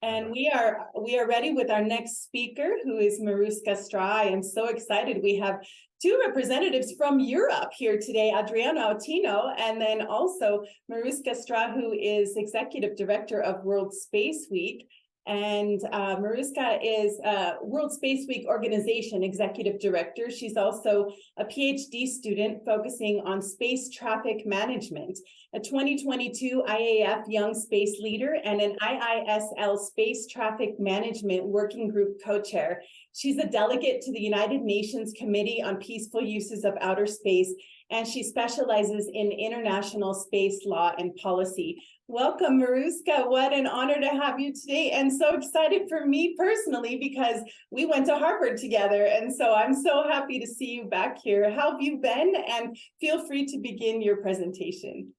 And we are ready with our next speaker, who is Maruška Strah. I am so excited. We have two representatives from Europe here today, Adriano Altino, and then also Maruška Strah, who is Executive Director of World Space Week. And Maruška is World Space Week Organization Executive Director. She's also a PhD student focusing on space traffic management, a 2022 IAF Young Space Leader, and an IISL Space Traffic Management Working Group Co-Chair. She's a delegate to the United Nations Committee on Peaceful Uses of Outer Space, and she specializes in international space law and policy. Welcome, Maruška. What an honor to have you today, and so excited for me personally because we went to Harvard together, and so I'm so happy to see you back here. How have you been? And feel free to begin your presentation.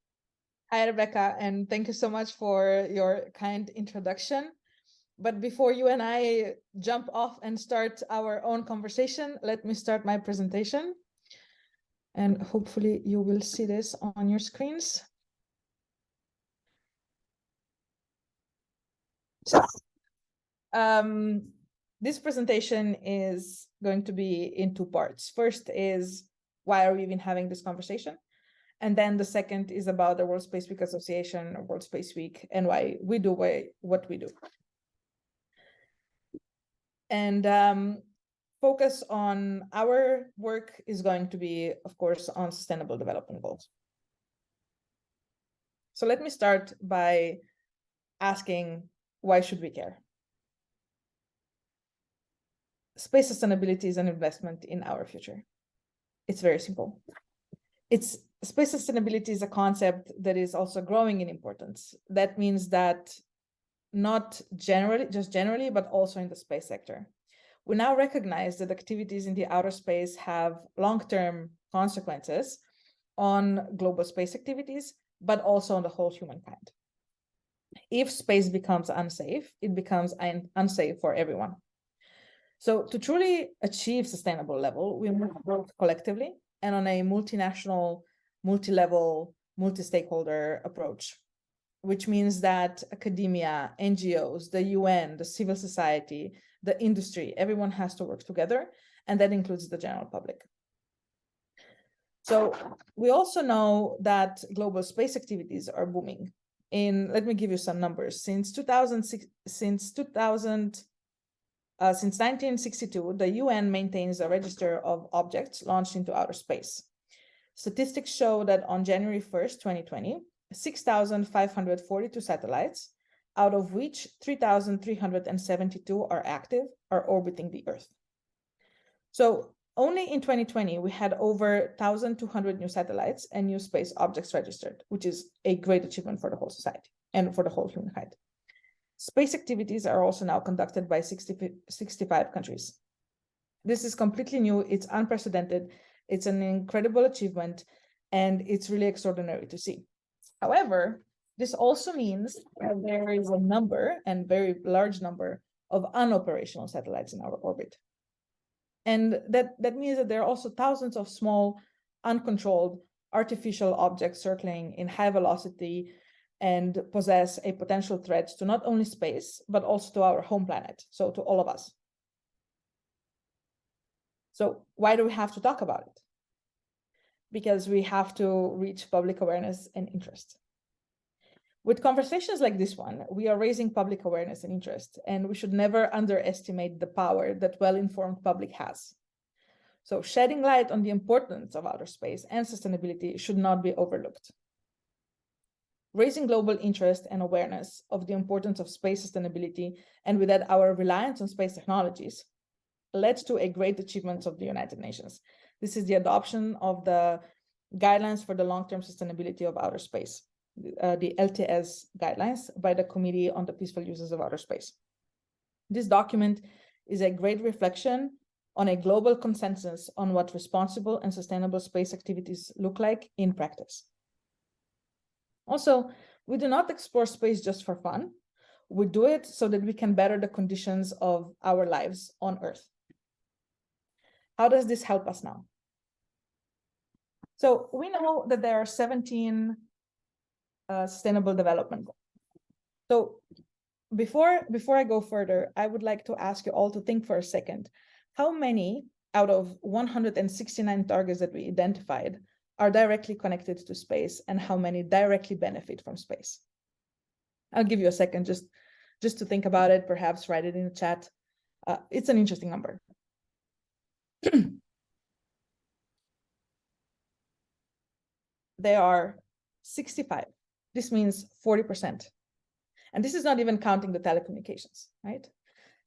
Hi, Rebecca, and thank you so much for your kind introduction. But before you and I jump off and start our own conversation, let me start my presentation. And hopefully you will see this on your screens. So, this presentation is going to be in two parts. First is, why are we even having this conversation? And then the second is about the World Space Week Association, or World Space Week, and why we do what we do. And focus on our work is going to be, of course, on Sustainable Development Goals. So let me start by asking, why should we care? Space sustainability is an investment in our future. It's very simple. Space sustainability is a concept that is also growing in importance. That means that not just generally, but also in the space sector. We now recognize that activities in the outer space have long-term consequences on global space activities, but also on the whole humankind. If space becomes unsafe, it becomes unsafe for everyone. So to truly achieve sustainable level, we must work collectively and on a multinational, multi-level, multi-stakeholder approach, which means that academia, NGOs, the UN, the civil society, the industry, everyone has to work together, and that includes the general public. So we also know that global space activities are booming. Let me give you some numbers. Since 1962, the UN maintains a register of objects launched into outer space. Statistics show that on January 1st, 2020, 6,542 satellites, out of which 3,372 are active, are orbiting the Earth. So only in 2020, we had over 1,200 new satellites and new space objects registered, which is a great achievement for the whole society and for the whole humankind. Space activities are also now conducted by 65 countries. This is completely new, it's unprecedented, it's an incredible achievement, and it's really extraordinary to see. However, this also means that there is a number, and very large number, of unoperational satellites in our orbit. And that means that there are also thousands of small, uncontrolled, artificial objects circling in high velocity and possess a potential threat to not only space, but also to our home planet, so to all of us. So why do we have to talk about it? Because we have to reach public awareness and interest. With conversations like this one, we are raising public awareness and interest, and we should never underestimate the power that well-informed public has. So shedding light on the importance of outer space and sustainability should not be overlooked. Raising global interest and awareness of the importance of space sustainability, and with that our reliance on space technologies, led to a great achievement of the United Nations. This is the adoption of the guidelines for the long-term sustainability of outer space, the LTS guidelines, by the Committee on the Peaceful Uses of Outer Space. This document is a great reflection on a global consensus on what responsible and sustainable space activities look like in practice. Also, we do not explore space just for fun. We do it so that we can better the conditions of our lives on Earth. How does this help us now? So we know that there are 17 sustainable development goals. So before I go further, I would like to ask you all to think for a second, how many out of 169 targets that we identified are directly connected to space, and how many directly benefit from space? I'll give you a second just to think about it, perhaps write it in the chat. It's an interesting number. There are 65. This means 40%. And this is not even counting the telecommunications, right?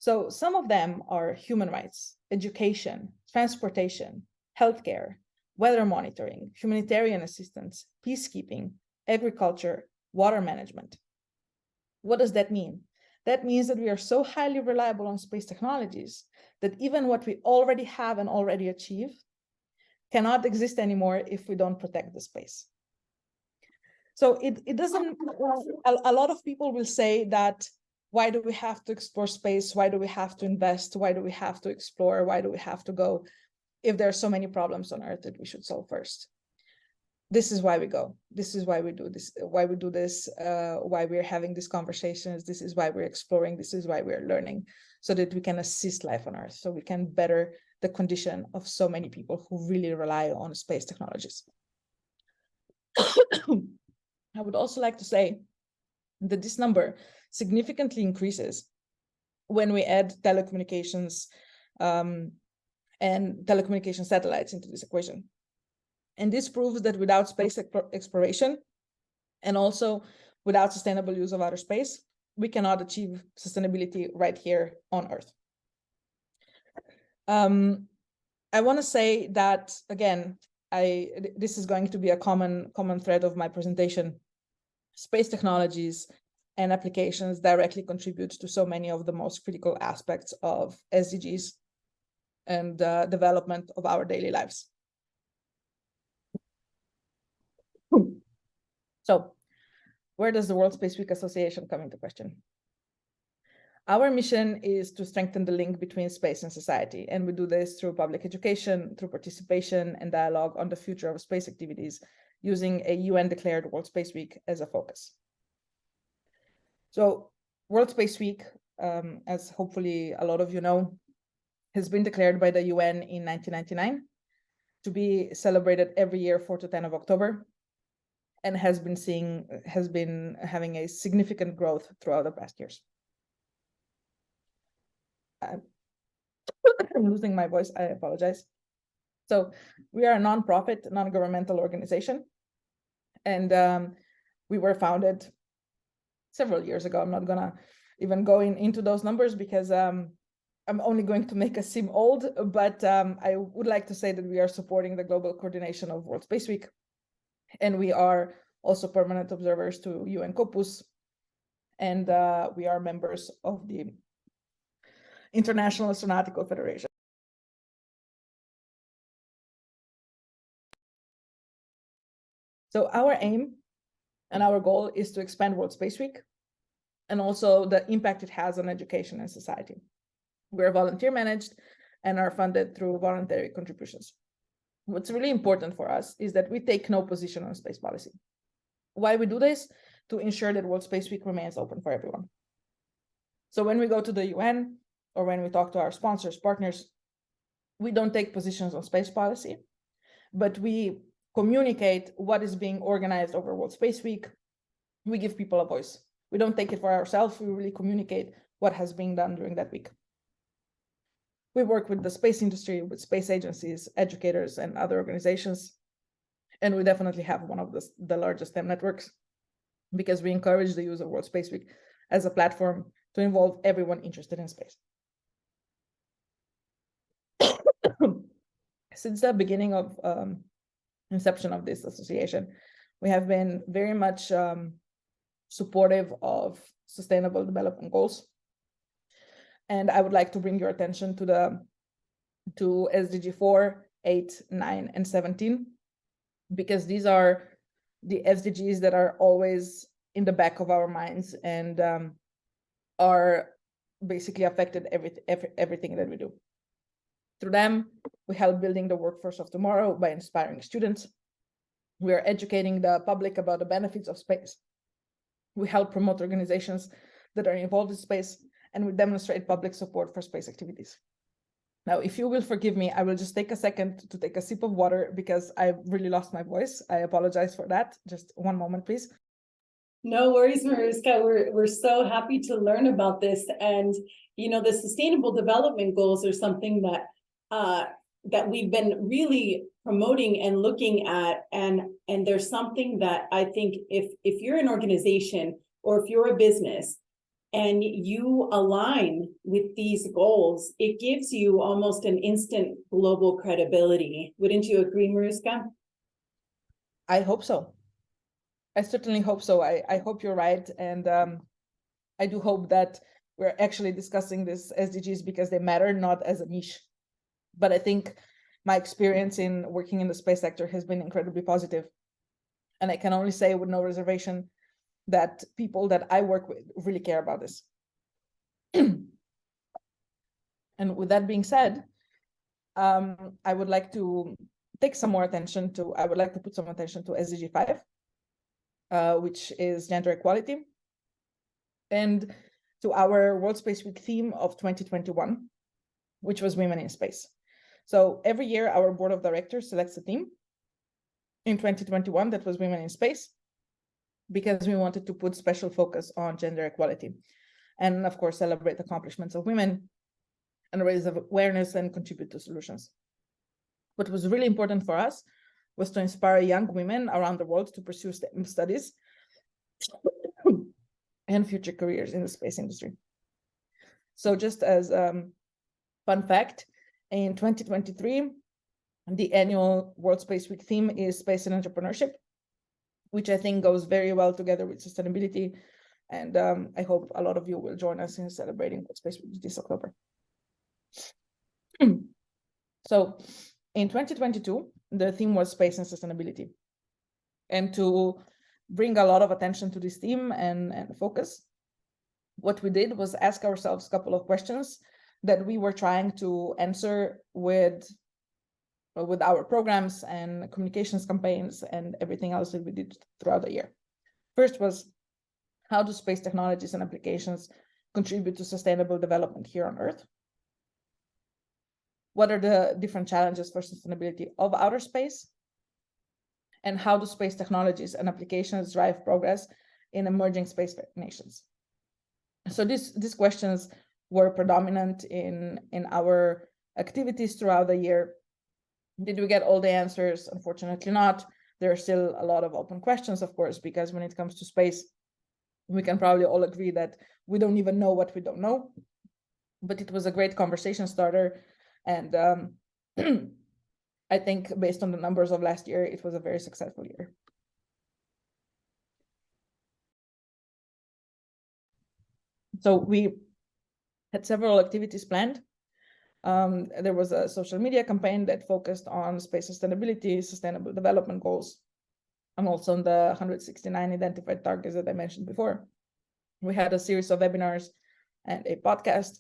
So some of them are human rights, education, transportation, healthcare, weather monitoring, humanitarian assistance, peacekeeping, agriculture, water management. What does that mean? That means that we are so highly reliable on space technologies that even what we already have and already achieve cannot exist anymore if we don't protect the space. So it doesn't, a lot of people will say that, why do we have to explore space? Why do we have to invest? Why do we have to explore? Why do we have to go if there are so many problems on Earth that we should solve first? This is why we go. This is why we do this, why we're having these conversations. This is why we're exploring. This is why we're learning, so that we can assist life on Earth, so we can better the condition of so many people who really rely on space technologies. I would also like to say that this number significantly increases when we add telecommunications and telecommunication satellites into this equation. And this proves that without space exploration and also without sustainable use of outer space, we cannot achieve sustainability right here on Earth. I want to say that, again, this is going to be a common thread of my presentation. Space technologies and applications directly contribute to so many of the most critical aspects of SDGs and development of our daily lives. So, where does the World Space Week Association come into question? Our mission is to strengthen the link between space and society, and we do this through public education, through participation and dialogue on the future of space activities, using a UN-declared World Space Week as a focus. So, World Space Week, as hopefully a lot of you know, has been declared by the UN in 1999 to be celebrated every year 4 to 10 of October, and has been having a significant growth throughout the past years. I'm losing my voice, I apologize. So we are a nonprofit, non-governmental organization, and we were founded several years ago. I'm not gonna even go into those numbers because I'm only going to make us seem old, but I would like to say that we are supporting the global coordination of World Space Week, and we are also permanent observers to UN COPUS, and we are members of the International Astronautical Federation. So our aim and our goal is to expand World Space Week and also the impact it has on education and society. We're volunteer managed and are funded through voluntary contributions. What's really important for us is that we take no position on space policy. Why we do this? To ensure that World Space Week remains open for everyone. So when we go to the UN or when we talk to our sponsors, partners, we don't take positions on space policy, but we communicate what is being organized over World Space Week. We give people a voice. We don't take it for ourselves. We really communicate what has been done during that week. We work with the space industry, with space agencies, educators, and other organizations. And we definitely have one of the largest STEM networks, because we encourage the use of World Space Week as a platform to involve everyone interested in space. Since the beginning of inception of this association, we have been very much supportive of sustainable development goals. And I would like to bring your attention to SDG 4, 8, 9, and 17, because these are the SDGs that are always in the back of our minds and are basically affected everything that we do. Through them, we help building the workforce of tomorrow by inspiring students. We are educating the public about the benefits of space. We help promote organizations that are involved in space, and we demonstrate public support for space activities. Now, if you will forgive me, I will just take a second to take a sip of water because I really lost my voice. I apologize for that. Just one moment, please. No worries, Maruška. We're so happy to learn about this. And the Sustainable Development Goals are something that we've been really promoting and looking at. And there's something that I think if you're an organization or if you're a business and you align with these goals, it gives you almost an instant global credibility. Wouldn't you agree, Maruška? I hope so. I certainly hope so. I hope you're right. And I do hope that we're actually discussing this SDGs because they matter, not as a niche. But I think my experience in working in the space sector has been incredibly positive. And I can only say with no reservation that people that I work with really care about this. And with that being said, I would like to take some more attention to, I would like to put some attention to SDG 5, which is gender equality, and to our World Space Week theme of 2021, which was Women in Space. So every year, our board of directors selects a theme. In 2021, that was Women in Space, because we wanted to put special focus on gender equality and, of course, celebrate accomplishments of women and raise awareness and contribute to solutions. What was really important for us was to inspire young women around the world to pursue STEM studies and future careers in the space industry. So just as a fun fact, in 2023, the annual World Space Week theme is Space and Entrepreneurship, which I think goes very well together with sustainability. And I hope a lot of you will join us in celebrating World Space Week this October. So in 2022, the theme was space and sustainability. And to bring a lot of attention to this theme and focus, what we did was ask ourselves a couple of questions that we were trying to answer with our programs and communications campaigns and everything else that we did throughout the year. First was, how do space technologies and applications contribute to sustainable development here on Earth? What are the different challenges for sustainability of outer space? And how do space technologies and applications drive progress in emerging space nations? So these questions were predominant in our activities throughout the year. Did we get all the answers? Unfortunately not. There are still a lot of open questions, of course, because when it comes to space, we can probably all agree that we don't even know what we don't know. But it was a great conversation starter. And I think based on the numbers of last year, it was a very successful year. So we had several activities planned. There was a social media campaign that focused on space sustainability, sustainable development goals, and also on the 169 identified targets that I mentioned before. We had a series of webinars and a podcast.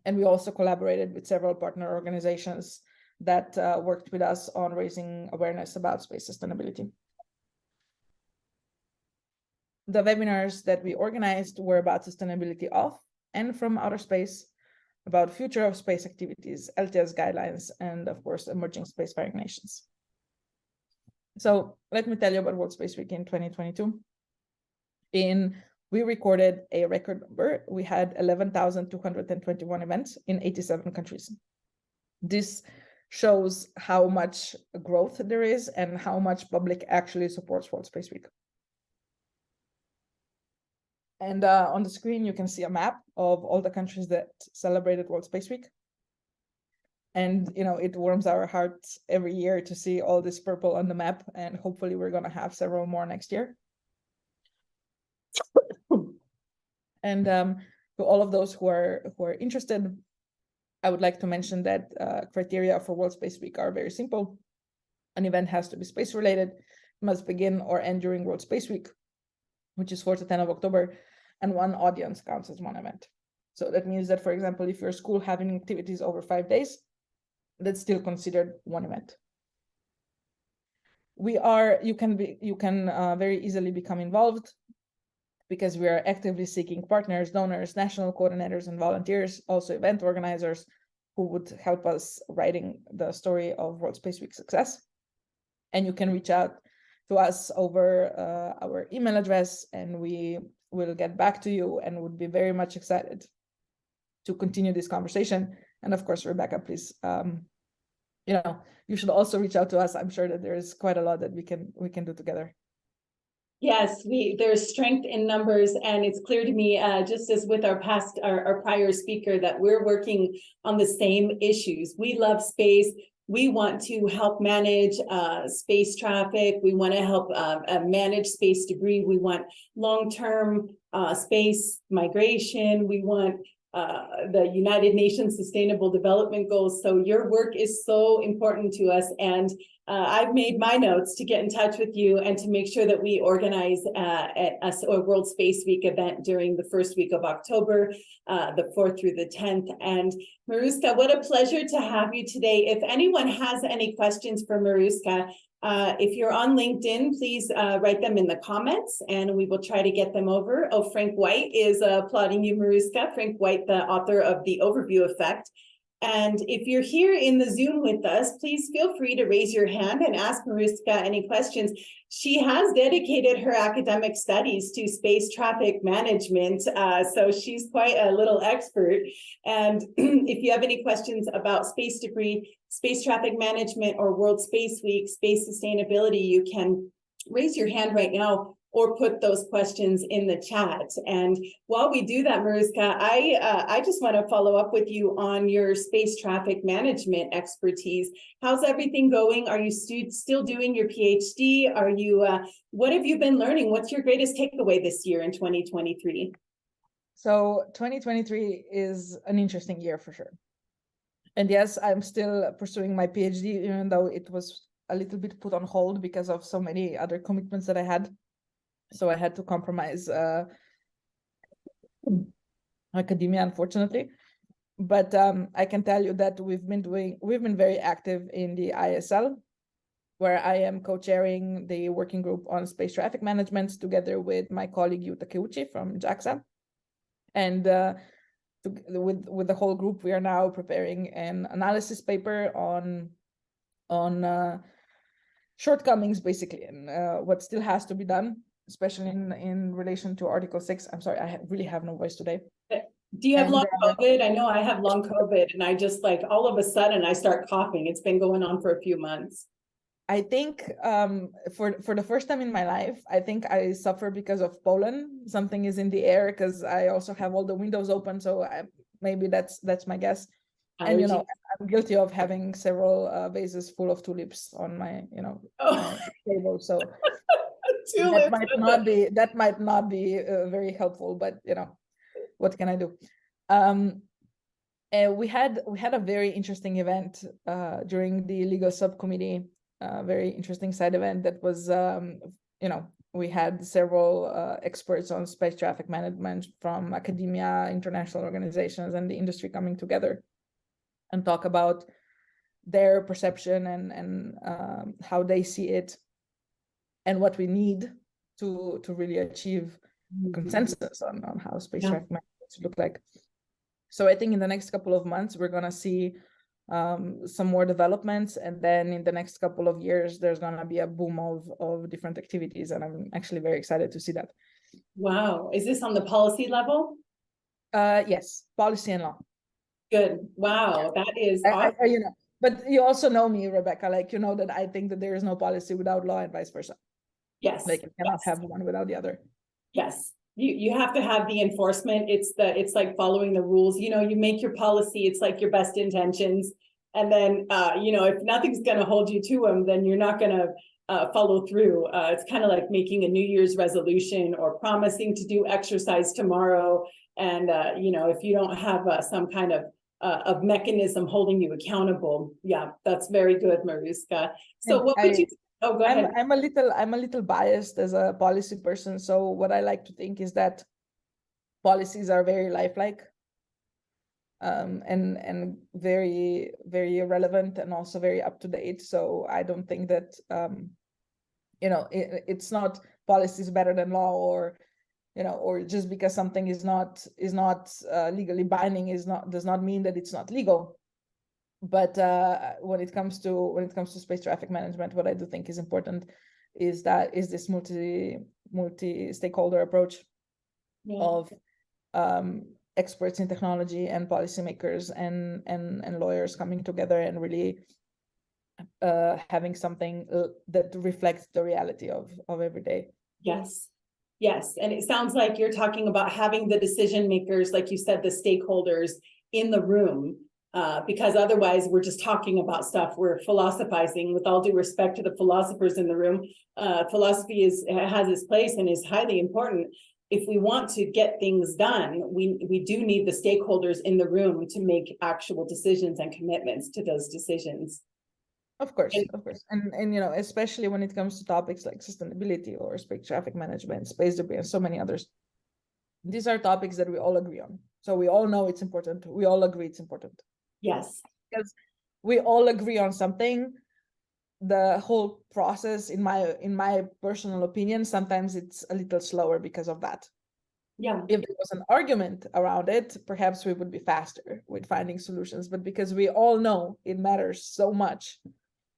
And we also collaborated with several partner organizations that worked with us on raising awareness about space sustainability. The webinars that we organized were about sustainability of and from outer space, about future of space activities, LTS guidelines, and of course, emerging spacefaring nations. So let me tell you about World Space Week in 2022. We recorded a record number. We had 11,221 events in 87 countries. This shows how much growth there is and how much public actually supports World Space Week. And on the screen, you can see a map of all the countries that celebrated World Space Week. And, it warms our hearts every year to see all this purple on the map. And hopefully we're going to have several more next year. And to all of those who are interested, I would like to mention that criteria for World Space Week are very simple. An event has to be space related, must begin or end during World Space Week, which is 4 to 10 of October, and one audience counts as one event. So that means that, for example, if your school having activities over 5 days, that's still considered one event. You can very easily become involved. because we are actively seeking partners, donors, national coordinators, and volunteers, also event organizers who would help us writing the story of World Space Week success. And you can reach out to us over our email address, and we will get back to you and would be very much excited to continue this conversation. And of course, Rebecca, please, you should also reach out to us. I'm sure that there's quite a lot that we can do together. Yes, there's strength in numbers, and it's clear to me, just as with our prior speaker, that we're working on the same issues. We love space. We want to help manage space traffic. We want to help manage space debris. We want long-term space migration. We want the United Nations Sustainable Development Goals. So your work is so important to us, and I've made my notes to get in touch with you and to make sure that we organize a World Space Week event during the first week of October, the 4th through the 10th. And Maruška, what a pleasure to have you today. If anyone has any questions for Maruška, if you're on LinkedIn, please write them in the comments and we will try to get them over. Oh, Frank White is applauding you, Maruška. Frank White, the author of The Overview Effect. And if you're here in the Zoom with us, please feel free to raise your hand and ask Maruška any questions. She has dedicated her academic studies to space traffic management, so she's quite a little expert. And if you have any questions about space debris, space traffic management, or World Space Week, space sustainability, you can raise your hand right now or put those questions in the chat. And while we do that, Maruška, I just want to follow up with you on your space traffic management expertise. How's everything going? Are you still doing your PhD? Are you, what have you been learning? What's your greatest takeaway this year in 2023? So 2023 is an interesting year for sure. And yes, I'm still pursuing my PhD, even though it was a little bit put on hold because of so many other commitments that I had. So I had to compromise academia, unfortunately. But I can tell you that we've been very active in the ISL, where I am co-chairing the working group on space traffic management together with my colleague Yuta Keuchi from JAXA. And with the whole group, we are now preparing an analysis paper on shortcomings, basically, and what still has to be done, especially in relation to Article 6. I'm sorry, I really have no voice today. Do you have long COVID? I know I have long COVID, and I just like all of a sudden I start coughing. It's been going on for a few months. I think for the first time in my life, I think I suffer because of pollen. Something is in the air because I also have all the windows open. So maybe that's my guess. And I'm guilty of having several vases full of tulips on my my table. So that might not be very helpful. But what can I do? And we had a very interesting event during the legal subcommittee. Very interesting side event that was, we had several experts on space traffic management from academia, international organizations, and the industry coming together and talk about their perception and how they see it and what we need to really achieve consensus on how space traffic management should look like. So I think in the next couple of months, we're going to see some more developments, and then in the next couple of years there's going to be a boom of different activities, and I'm actually very excited to see that. Wow. Is this on the policy level? Yes, policy and law. Good. Wow, that is awesome. But you also know me, Rebecca, like that I think that there is no policy without law and vice versa. Yes. Like you cannot have one without the other. Yes. You have to have the enforcement. It's like following the rules. You make your policy, it's like your best intentions. And then, if nothing's going to hold you to them, then you're not going to follow through. It's kind of like making a New Year's resolution or promising to do exercise tomorrow. And, if you don't have some kind of mechanism holding you accountable. Yeah, that's very good, Maruška. So what would you... Oh, go ahead. I'm a little biased as a policy person. So what I like to think is that policies are very lifelike, and very, very relevant and also very up to date. So I don't think that it's not policy is better than law, or or just because something is not legally binding does not mean that it's not legal. But when it comes to space traffic management, what I do think is important is this multi-stakeholder approach of experts in technology and policymakers and lawyers coming together and really having something that reflects the reality of every day. Yes, and it sounds like you're talking about having the decision makers, like you said, the stakeholders in the room, because otherwise we're just talking about stuff. We're philosophizing. With all due respect to the philosophers in the room, philosophy has its place and is highly important. If we want to get things done, we do need the stakeholders in the room to make actual decisions and commitments to those decisions. Of course. And especially when it comes to topics like sustainability or space traffic management, space debris, and so many others. These are topics that we all agree on. So we all know it's important. We all agree it's important. Yes. Because we all agree on something. The whole process, in my personal opinion, sometimes it's a little slower because of that. Yeah. If there was an argument around it, perhaps we would be faster with finding solutions. But because we all know it matters so much,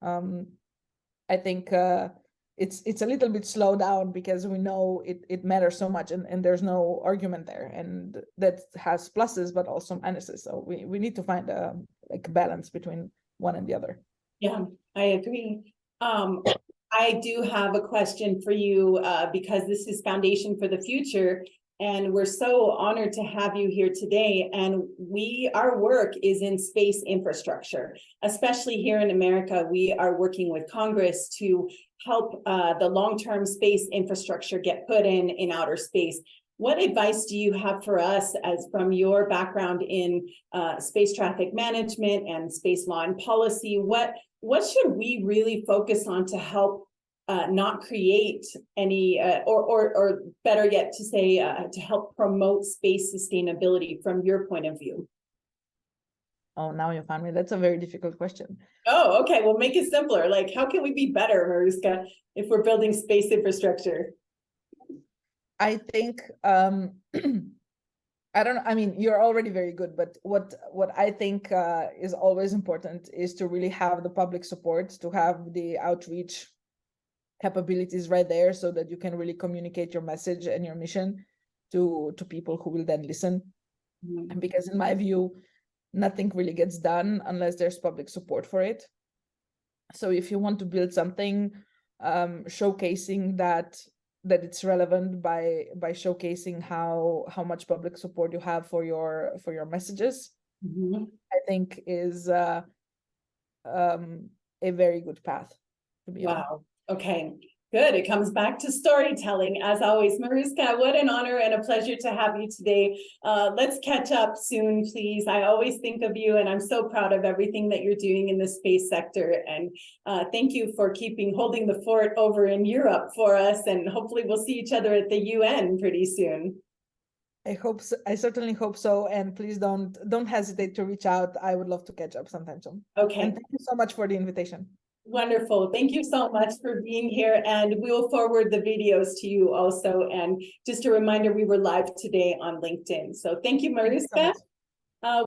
I think it's a little bit slowed down because we know it matters so much, and there's no argument there, and that has pluses but also minuses. So we need to find a balance between one and the other. Yeah, I agree. I do have a question for you because this is Foundation for the Future. And we're so honored to have you here today. And our work is in space infrastructure, especially here in America. We are working with Congress to help the long-term space infrastructure get put in outer space. What advice do you have for us, as from your background in space traffic management and space law and policy? What should we really focus on to help not create any, or better yet to say, to help promote space sustainability from your point of view? Oh, now you found me. That's a very difficult question. Oh, okay. Well, make it simpler. Like, how can we be better, Maruška, if we're building space infrastructure? I think, I don't know. I mean, you're already very good, but what I think is always important is to really have the public support, to have the outreach capabilities right there so that you can really communicate your message and your mission to people who will then listen. Mm-hmm. Because in my view, nothing really gets done unless there's public support for it. So if you want to build something, showcasing that it's relevant by showcasing how much public support you have for your messages, mm-hmm. I think is a very good path to be on. Okay, good. It comes back to storytelling, as always. Maruška, what an honor and a pleasure to have you today. Let's catch up soon, please. I always think of you, and I'm so proud of everything that you're doing in the space sector. And thank you for holding the fort over in Europe for us. And hopefully we'll see each other at the UN pretty soon. I hope so. I certainly hope so. And please don't hesitate to reach out. I would love to catch up sometime soon. Okay. And thank you so much for the invitation. Wonderful. Thank you so much for being here, and we will forward the videos to you also. And just a reminder, we were live today on LinkedIn. So thank you, Maruška.